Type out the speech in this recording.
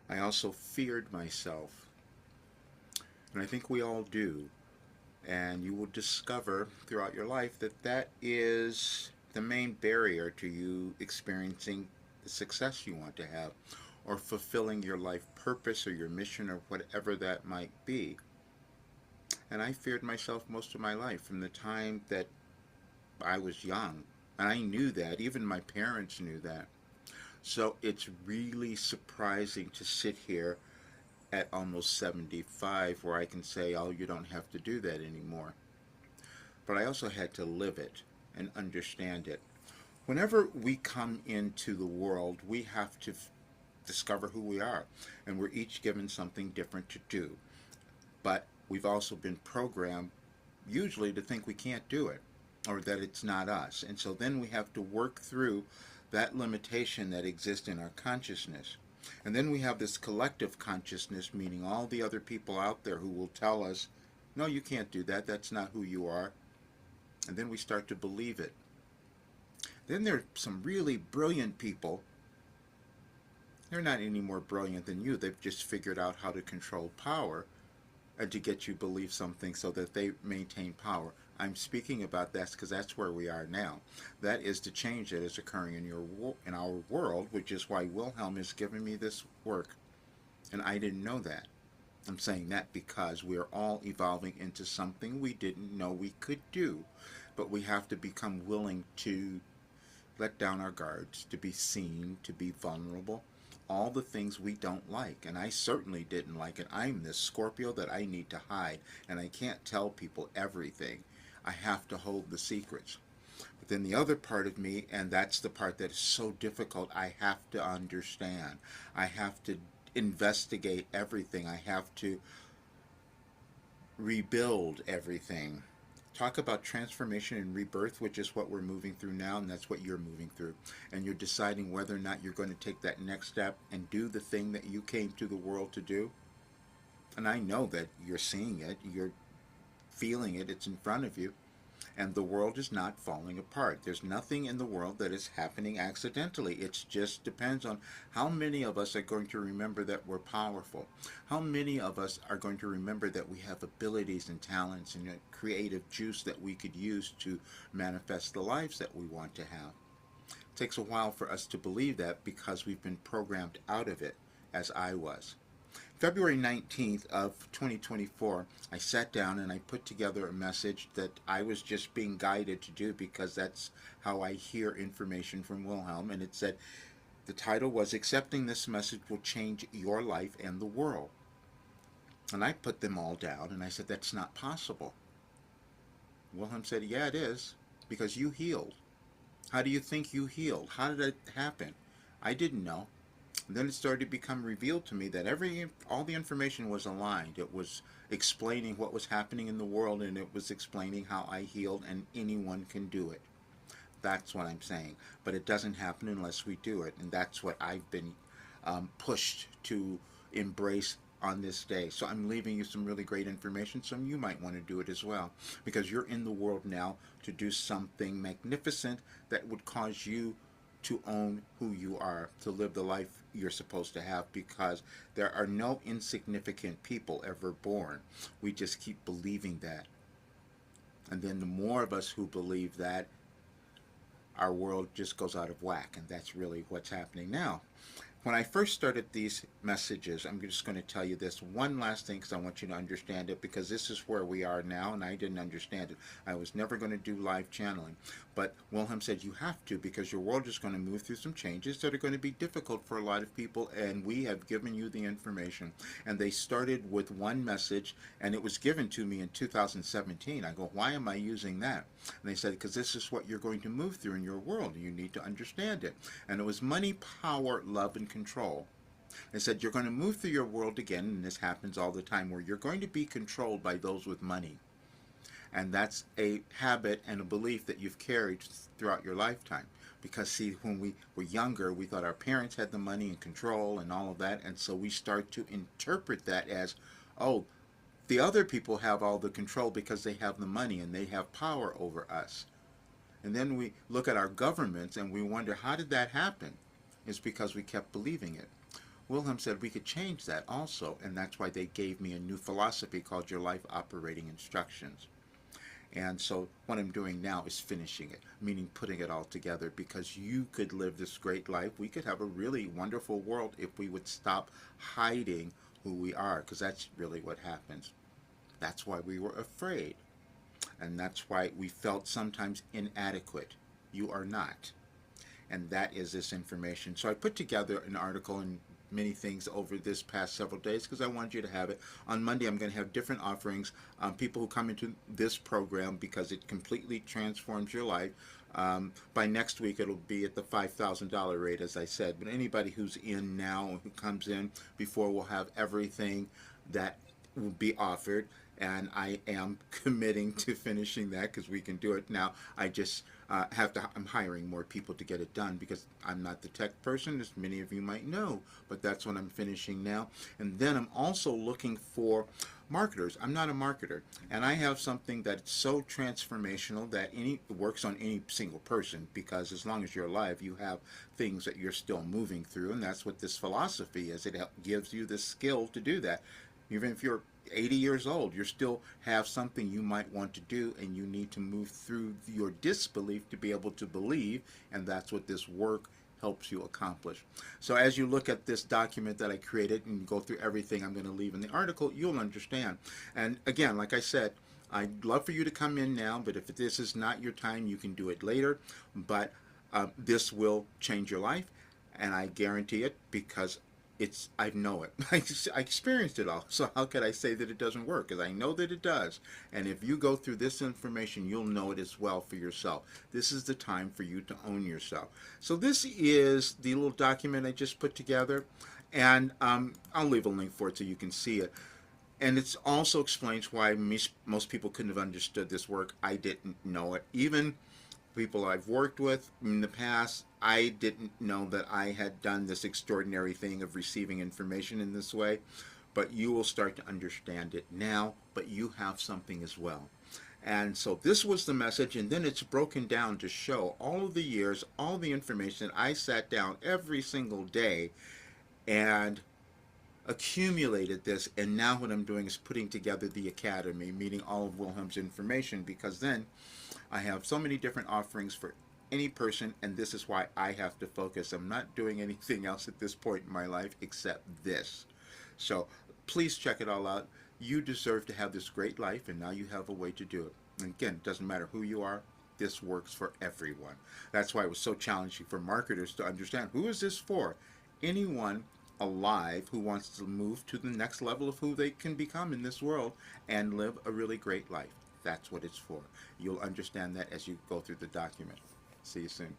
I also feared myself. And I think we all do. And you will discover throughout your life that that is the main barrier to you experiencing the success you want to have or fulfilling your life purpose or your mission or whatever that might be. And I feared myself most of my life from the time that I was young. And I knew that. Even my parents knew that. So it's really surprising to sit here at almost 75 where I can say, oh, you don't have to do that anymore. But I also had to live it and understand it. Whenever we come into the world, we have to discover who we are. And we're each given something different to do. But we've also been programmed, usually, to think we can't do it or that it's not us. And so then we have to work through that limitation that exists in our consciousness. And then we have this collective consciousness, meaning all the other people out there who will tell us, no, you can't do that. That's not who you are. And then we start to believe it. Then there are some really brilliant people. They're not any more brilliant than you. They've just figured out how to control power and to get you believe something so that they maintain power. I'm speaking about that because that's where we are now. That is the change that is occurring in our world, which is why Wilhelm is giving me this work. And I didn't know that. I'm saying that because we're all evolving into something we didn't know we could do. But we have to become willing to let down our guards, to be seen, to be vulnerable. All the things we don't like. And I certainly didn't like it. I'm this Scorpio that I need to hide. And I can't tell people everything. I have to hold the secrets. But then the other part of me, and that's the part that is so difficult, I have to understand. I have to investigate everything. I have to rebuild everything. Talk about transformation and rebirth, which is what we're moving through now, and that's what you're moving through. And you're deciding whether or not you're going to take that next step and do the thing that you came to the world to do. And I know that you're seeing it, you're feeling it, it's in front of you. And the world is not falling apart. There's nothing in the world that is happening accidentally. It just depends on how many of us are going to remember that we're powerful. How many of us are going to remember that we have abilities and talents and a creative juice that we could use to manifest the lives that we want to have. It takes a while for us to believe that because we've been programmed out of it, as I was. February 19th of 2024, I sat down and I put together a message that I was just being guided to do because that's how I hear information from Wilhelm. And it said, the title was Accepting This Message Will Change Your Life and the World. And I put them all down and I said, that's not possible. Wilhelm said, yeah, it is, because you healed. How do you think you healed? How did it happen? I didn't know. And then it started to become revealed to me that all the information was aligned. It was explaining what was happening in the world, and it was explaining how I healed, and anyone can do it. That's what I'm saying. But it doesn't happen unless we do it, and that's what I've been pushed to embrace on this day. So I'm leaving you some really great information. Some you might want to do it as well, because you're in the world now to do something magnificent that would cause you to own who you are, to live the life you're supposed to have, because there are no insignificant people ever born. We just keep believing that. And then the more of us who believe that, our world just goes out of whack. And that's really what's happening now. When I first started these messages, I'm just going to tell you this one last thing because I want you to understand it, because this is where we are now and I didn't understand it. I was never going to do live channeling. But Wilhelm said you have to, because your world is going to move through some changes that are going to be difficult for a lot of people, and we have given you the information. And they started with one message, and it was given to me in 2017. I go, why am I using that? And they said, because this is what you're going to move through in your world, and you need to understand it. And it was money, power, love, and control. They said you're going to move through your world again, and this happens all the time, where you're going to be controlled by those with money. And that's a habit and a belief that you've carried throughout your lifetime. Because, see, when we were younger, we thought our parents had the money and control and all of that, and so we start to interpret that as, oh, the other people have all the control because they have the money and they have power over us. And then we look at our governments and we wonder, how did that happen? It's because we kept believing it. Wilhelm said we could change that also, and that's why they gave me a new philosophy called Your Life Operating Instructions. And so what I'm doing now is finishing it, meaning putting it all together, because you could live this great life. We could have a really wonderful world if we would stop hiding who we are, because that's really what happens. That's why we were afraid. And that's why we felt sometimes inadequate. You are not. And that is this information. So I put together an article and many things over this past several days because I wanted you to have it. On Monday, I'm going to have different offerings. People who come into this program because it completely transforms your life. By next week, it'll be at the $5,000 rate, as I said. But anybody who's in now, who comes in before, will have everything that will be offered. And I am committing to finishing that because we can do it now. I just I'm hiring more people to get it done because I'm not the tech person, as many of you might know, but that's what I'm finishing now. And then I'm also looking for marketers. I'm not a marketer, and I have something that's so transformational that works on any single person, because as long as you're alive, you have things that you're still moving through, and that's what this philosophy is. It gives you the skill to do that. Even if you're 80 years old, you still have something you might want to do, and you need to move through your disbelief to be able to believe, and that's what this work helps you accomplish. So as you look at this document that I created and go through everything I'm going to leave in the article, you'll understand. And again, like I said, I'd love for you to come in now, but if this is not your time, you can do it later. But this will change your life, and I guarantee it, because I know it. I experienced it all. So how could I say that it doesn't work? Because I know that it does. And if you go through this information, you'll know it as well for yourself. This is the time for you to own yourself. So this is the little document I just put together. And I'll leave a link for it so you can see it. And it also explains why most people couldn't have understood this work. I didn't know it. Even people I've worked with in the past, I didn't know that I had done this extraordinary thing of receiving information in this way. But you will start to understand it now, but you have something as well. And so this was the message, and then it's broken down to show all of the years, all the information. I sat down every single day and accumulated this, and now what I'm doing is putting together the academy, meaning all of Wilhelm's information, because then I have so many different offerings for any person, and this is why I have to focus. I'm not doing anything else at this point in my life except this. So please check it all out. You deserve to have this great life, and now you have a way to do it. And again, it doesn't matter who you are. This works for everyone. That's why it was so challenging for marketers to understand, who is this for? Anyone alive who wants to move to the next level of who they can become in this world and live a really great life. That's what it's for. You'll understand that as you go through the document. See you soon.